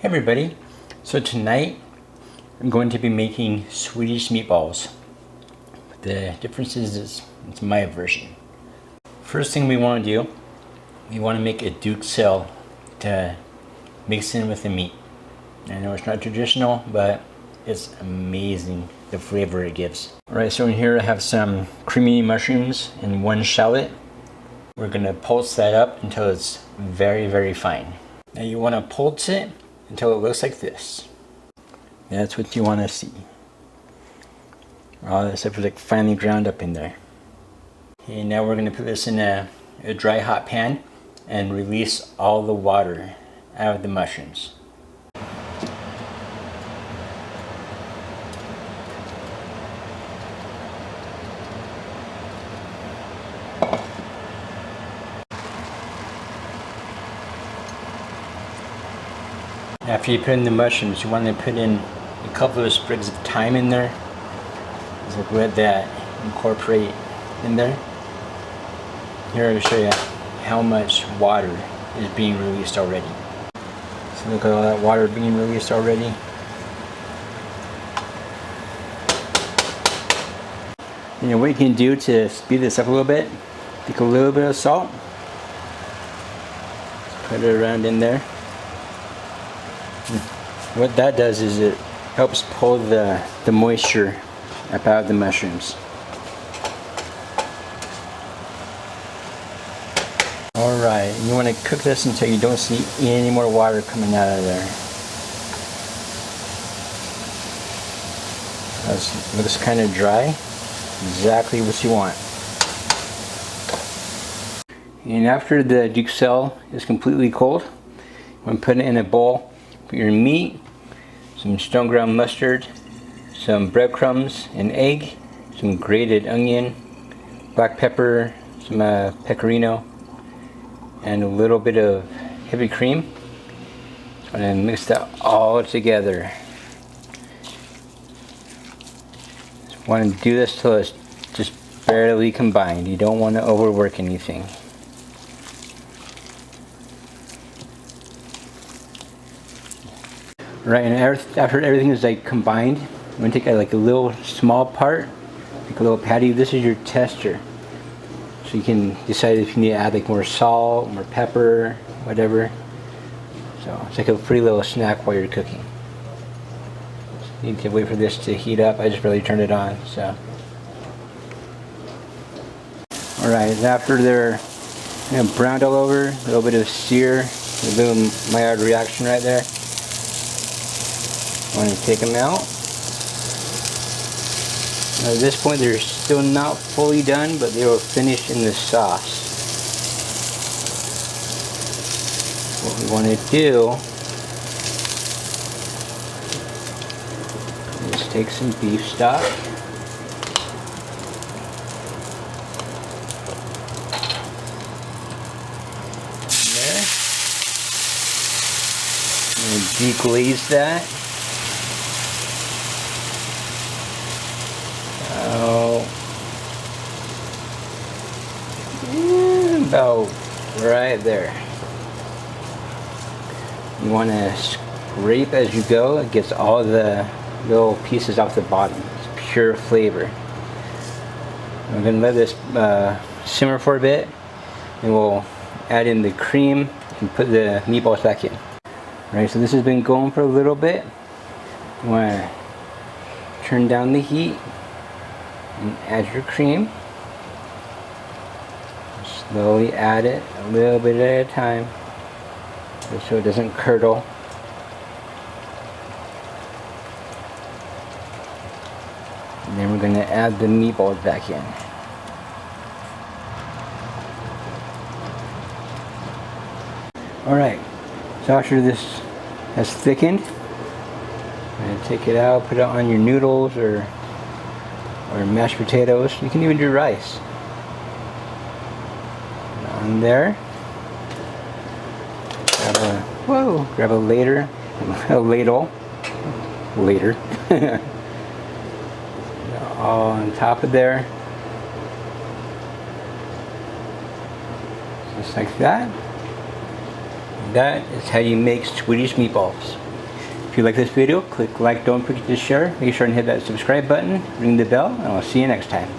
Hey everybody, so tonight I'm going to be making Swedish meatballs. The difference is it's my version. First thing we want to do, we want to make a duxelle to mix in with the meat. I know it's not traditional, but it's amazing the flavor it gives. Alright, so in here I have some creamy mushrooms and one shallot. We're going to pulse that up until it's very, very fine. Now you want to pulse it until it looks like this. That's what you want to see. All that stuff is like finely ground up in there. Okay, now we're going to put this in a dry hot pan and release all the water out of the mushrooms. After you put in the mushrooms, you want to put in a couple of sprigs of thyme in there. Just like let that incorporate in there. Here I'll show you how much water is being released already. So look at all that water being released already. You know what you can do to speed this up a little bit? Take a little bit of salt, put it around in there. What that does is it helps pull the moisture up out of the mushrooms. Alright, you want to cook this until you don't see any more water coming out of there. That looks kind of dry. Exactly what you want. And after the duxelle is completely cold, you want to put it in a bowl. Put your meat, some stone ground mustard, some breadcrumbs, an egg, some grated onion, black pepper, some pecorino, and a little bit of heavy cream. And then mix that all together. Just want to do this till it's just barely combined. You don't want to overwork anything. Right, and after everything is like combined, I'm going to take like a little small part, like a little patty. This is your tester. So you can decide if you need to add like more salt, more pepper, whatever. So it's like a pretty little snack while you're cooking. You need to wait for this to heat up. I just barely turned it on, so. Alright, after they're browned all over, a little bit of sear, a little Maillard reaction right there. I'm going to take them out. Now at this point they're still not fully done, but they will finish in the sauce. What we want to do is take some beef stock. There. And deglaze that. About right there. You want to scrape as you go. It gets all the little pieces off the bottom. It's pure flavor. I'm going to let this simmer for a bit, and we'll add in the cream and put the meatballs back in. Alright, so this has been going for a little bit. You want to turn down the heat and add your cream. Slowly add it a little bit at a time so it doesn't curdle. And then we're going to add the meatballs back in. Alright, so after this has thickened, I'm going to take it out, put it on your noodles or mashed potatoes. You can even do rice. On there. Grab a ladle. Later. All on top of there. Just like that. That is how you make Swedish meatballs. If you like this video, click like, don't forget to share, make sure and hit that subscribe button, ring the bell, and I'll see you next time.